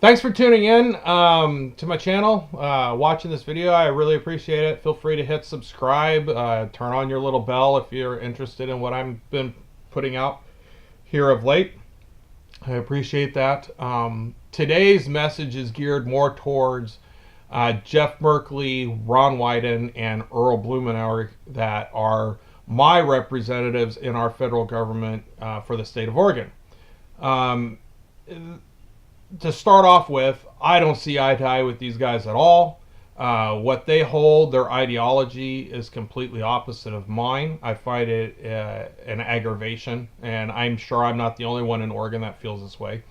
Thanks for tuning in to my channel, watching this video. I really appreciate it. Feel free to hit subscribe, turn on your little bell if you're interested in what I've been putting out here of late. I appreciate that. Today's message is geared more towards Jeff Merkley, Ron Wyden, and Earl Blumenauer, that are my representatives in our federal government for the state of Oregon. Um, to start off with, I don't see eye to eye with these guys at all. What they hold, their ideology, is completely opposite of mine. I find it an aggravation, and I'm sure I'm not the only one in Oregon that feels this way.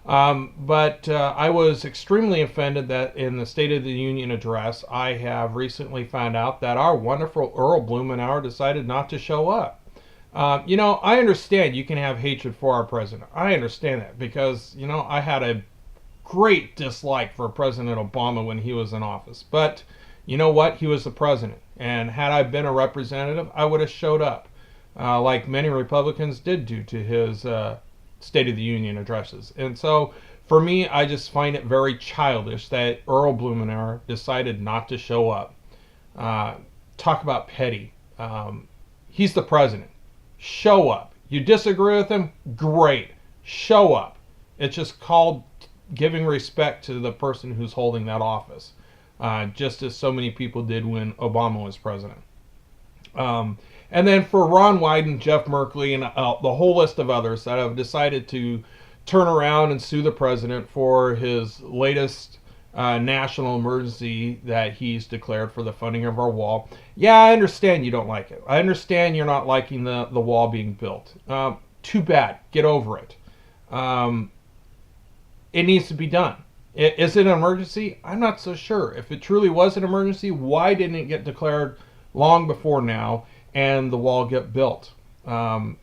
But I was extremely offended that in the State of the Union address, I have recently found out that our wonderful Earl Blumenauer decided not to show up. I understand you can have hatred for our president. I understand that because, I had a great dislike for President Obama when he was in office. But you know what? He was the president. And had I been a representative, I would have showed up, like many Republicans did do to his State of the Union addresses. And so, for me, I just find it very childish that Earl Blumenauer decided not to show up. Talk about petty. He's the president. Show up. You disagree with him? Great. Show up. It's just called giving respect to the person who's holding that office, just as so many people did when Obama was president. And then for Ron Wyden, Jeff Merkley, and the whole list of others that have decided to turn around and sue the president for his latest national emergency that he's declared for the funding of our wall. Yeah, I understand you don't like it. I understand you're not liking the wall being built. Too bad. Get over it. It needs to be done. Is it an emergency? I'm not so sure. If it truly was an emergency, why didn't it get declared long before now and the wall get built? To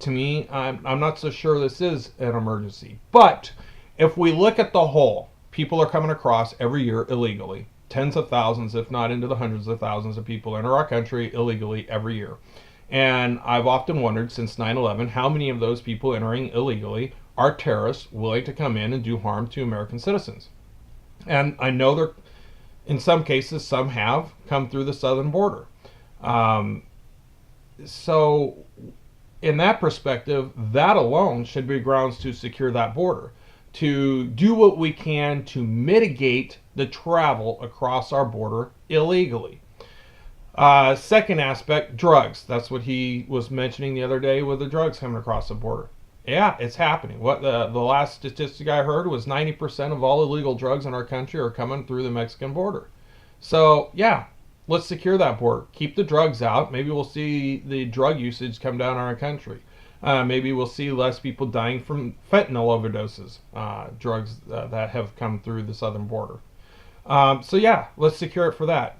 me, I'm not so sure this is an emergency. But if we look at the whole, people are coming across every year illegally. Tens of thousands, if not into the hundreds of thousands of people enter our country illegally every year. And I've often wondered since 9/11 how many of those people entering illegally are terrorists willing to come in and do harm to American citizens. And I know there, in some cases, some have come through the southern border. So in that perspective, that alone should be grounds to secure that border, to do what we can to mitigate the travel across our border illegally. Second aspect, drugs. That's what he was mentioning the other day with the drugs coming across the border. Yeah, it's happening. What the last statistic I heard was 90% of all illegal drugs in our country are coming through the Mexican border. So, yeah, let's secure that border. Keep the drugs out. Maybe we'll see the drug usage come down in our country. Maybe we'll see less people dying from fentanyl overdoses, drugs that have come through the southern border. So, yeah, let's secure it for that.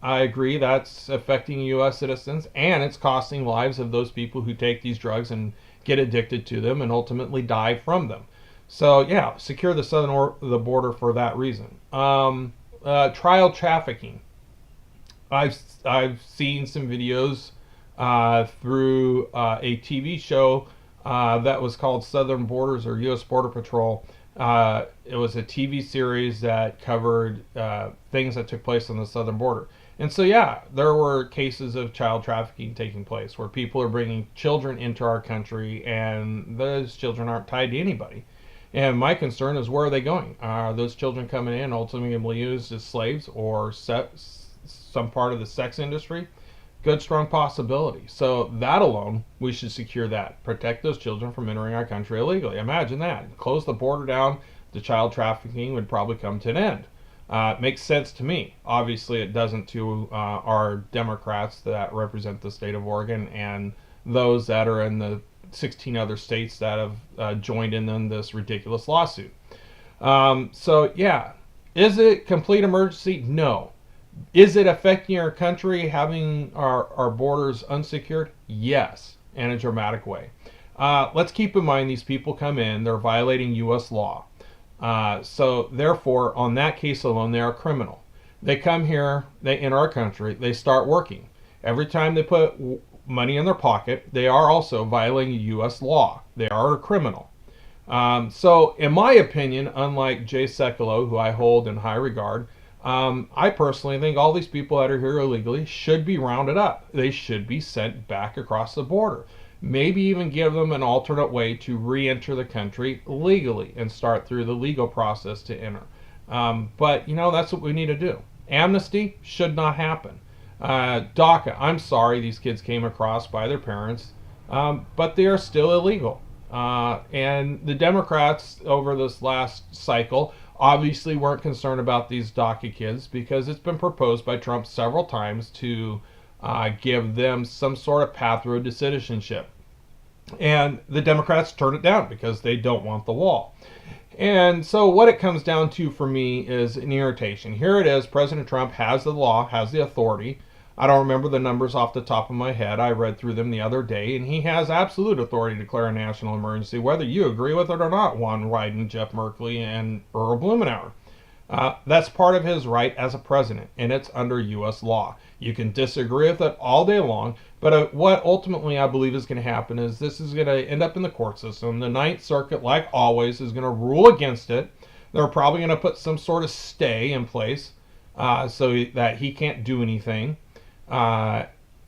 I agree that's affecting U.S. citizens, and it's costing lives of those people who take these drugs and get addicted to them and ultimately die from them. So yeah, secure the southern the border for that reason. Trial trafficking. I've seen some videos through a TV show that was called Southern Borders or U.S. Border Patrol. It was a TV series that covered things that took place on the southern border. And so, yeah, there were cases of child trafficking taking place where people are bringing children into our country and those children aren't tied to anybody. And my concern is, where are they going? Are those children coming in ultimately used as slaves or some part of the sex industry? Good, strong possibility. So that alone, we should secure that. Protect those children from entering our country illegally. Imagine that. Close the border down, the child trafficking would probably come to an end. Makes sense to me. Obviously, it doesn't to our Democrats that represent the state of Oregon and those that are in the 16 other states that have joined in this ridiculous lawsuit. So, yeah. Is it complete emergency? No. Is it affecting our country, having our borders unsecured? Yes, in a dramatic way. Let's keep in mind these people come in, they're violating U.S. law. So therefore, on that case alone, they are criminal. They come here, they enter our country, they start working. Every time they put money in their pocket, they are also violating U.S. law. They are a criminal. So, in my opinion, unlike Jay Sekulow, who I hold in high regard, I personally think all these people that are here illegally should be rounded up. They should be sent back across the border. Maybe even give them an alternate way to re-enter the country legally and start through the legal process to enter. But, that's what we need to do. Amnesty should not happen. DACA, I'm sorry these kids came across by their parents, but they are still illegal. And the Democrats over this last cycle obviously weren't concerned about these DACA kids because it's been proposed by Trump several times to give them some sort of pathway to citizenship. And the Democrats turned it down because they don't want the wall. And so what it comes down to for me is an irritation. Here it is, President Trump has the law, has the authority. I don't remember the numbers off the top of my head. I read through them the other day, and he has absolute authority to declare a national emergency, whether you agree with it or not, Juan Wyden, Jeff Merkley, and Earl Blumenauer. That's part of his right as a president, and it's under U.S. law. You can disagree with it all day long, but what ultimately I believe is going to happen is this is going to end up in the court system. The Ninth Circuit, like always, is going to rule against it. They're probably going to put some sort of stay in place so that he can't do anything.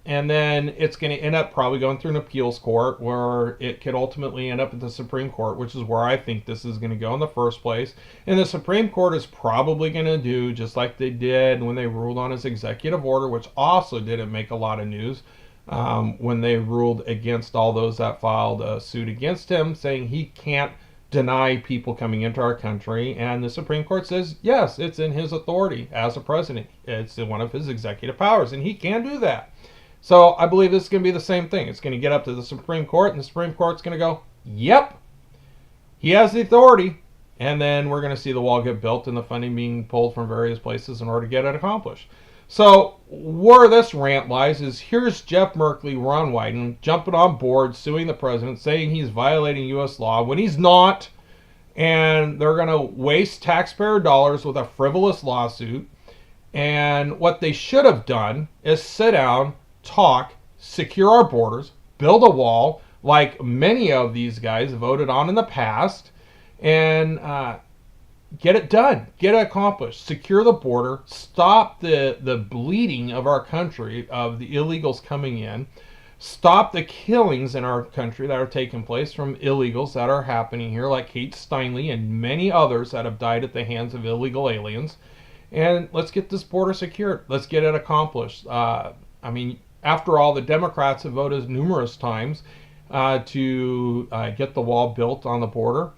And then it's going to end up probably going through an appeals court where it could ultimately end up at the Supreme Court, which is where I think this is going to go in the first place. And the Supreme Court is probably going to do just like they did when they ruled on his executive order, which also didn't make a lot of news, when they ruled against all those that filed a suit against him, saying he can't deny people coming into our country. And the Supreme Court says, yes, it's in his authority as a president. It's one of his executive powers, and he can do that. So I believe this is going to be the same thing. It's going to get up to the Supreme Court, and the Supreme Court's going to go, yep, he has the authority. And then we're going to see the wall get built and the funding being pulled from various places in order to get it accomplished. So where this rant lies is here's Jeff Merkley, Ron Wyden, jumping on board, suing the president, saying he's violating U.S. law when he's not. And they're going to waste taxpayer dollars with a frivolous lawsuit. And what they should have done is sit down, talk, secure our borders, build a wall like many of these guys voted on in the past, and get it done, get it accomplished, secure the border, stop the bleeding of our country of the illegals coming in, stop the killings in our country that are taking place from illegals that are happening here, like Kate Steinle and many others that have died at the hands of illegal aliens. And let's get this border secured. Let's get it accomplished. After all, the Democrats have voted numerous times to get the wall built on the border.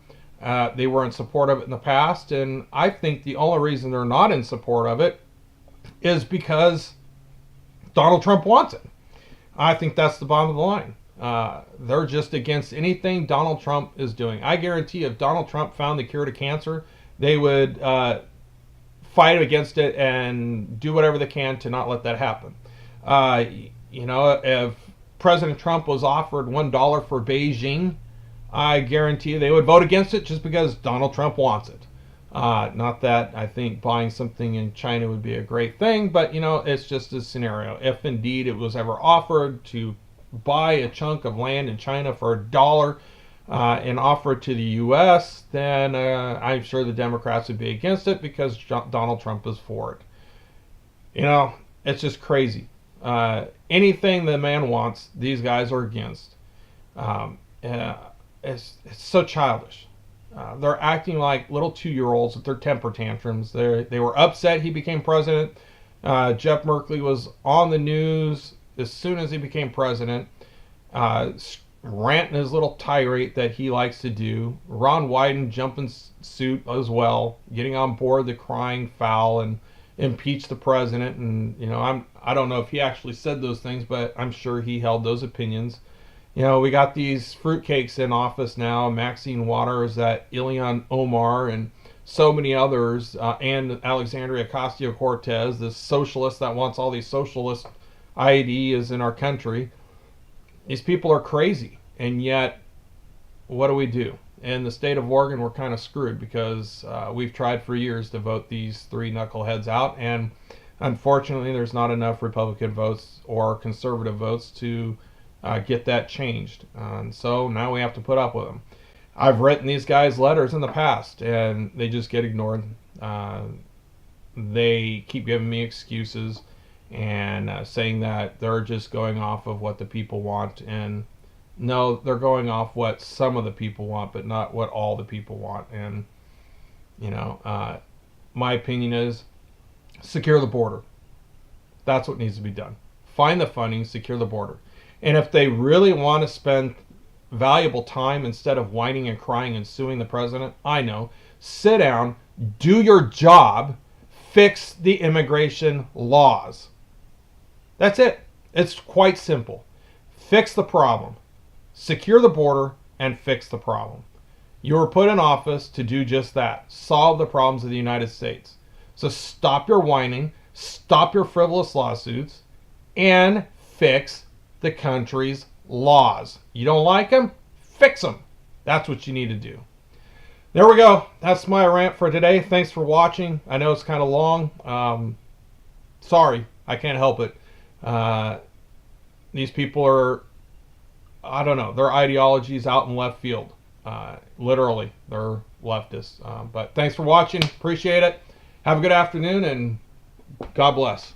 They were in support of it in the past, and I think the only reason they're not in support of it is because Donald Trump wants it. I think that's the bottom of the line. They're just against anything Donald Trump is doing. I guarantee if Donald Trump found the cure to cancer, they would fight against it and do whatever they can to not let that happen. If President Trump was offered $1 for Beijing, I guarantee they would vote against it just because Donald Trump wants it. Not that I think buying something in China would be a great thing, but it's just a scenario. If indeed it was ever offered to buy a chunk of land in China for $1 and offer it to the U.S., then I'm sure the Democrats would be against it because Donald Trump is for it. It's just crazy. Anything the man wants, these guys are against. It's so childish. They're acting like little 2-year-olds with their temper tantrums. They were upset he became president. Jeff Merkley was on the news as soon as he became president, ranting his little tirade that he likes to do. Ron Wyden jumping suit as well, getting on board the crying foul and impeach the president. And I don't know if he actually said those things, but I'm sure he held those opinions. We got these fruitcakes in office now, Maxine Waters, that Ilhan Omar, and so many others, and Alexandria Ocasio-Cortez, this socialist that wants all these socialist ideas in our country. These people are crazy, and yet, what do? In the state of Oregon, we're kind of screwed because we've tried for years to vote these 3 knuckleheads out, and unfortunately, there's not enough Republican votes or conservative votes to get that changed. And so now we have to put up with them. I've written these guys letters in the past, and they just get ignored. They keep giving me excuses and saying that they're just going off of what the people want. And no, they're going off what some of the people want, but not what all the people want. And, my opinion is secure the border. That's what needs to be done. Find the funding, secure the border. And if they really want to spend valuable time instead of whining and crying and suing the president, I know, sit down, do your job, fix the immigration laws. That's it. It's quite simple. Fix the problem. Secure the border and fix the problem. You were put in office to do just that. Solve the problems of the United States. So stop your whining, stop your frivolous lawsuits, and fix the country's laws. You don't like them? Fix them. That's what you need to do. There we go. That's my rant for today. Thanks for watching. I know it's kind of long. Sorry, I can't help it. These people are, I don't know, their ideology's out in left field. Literally, they're leftists. But thanks for watching. Appreciate it. Have a good afternoon, and God bless.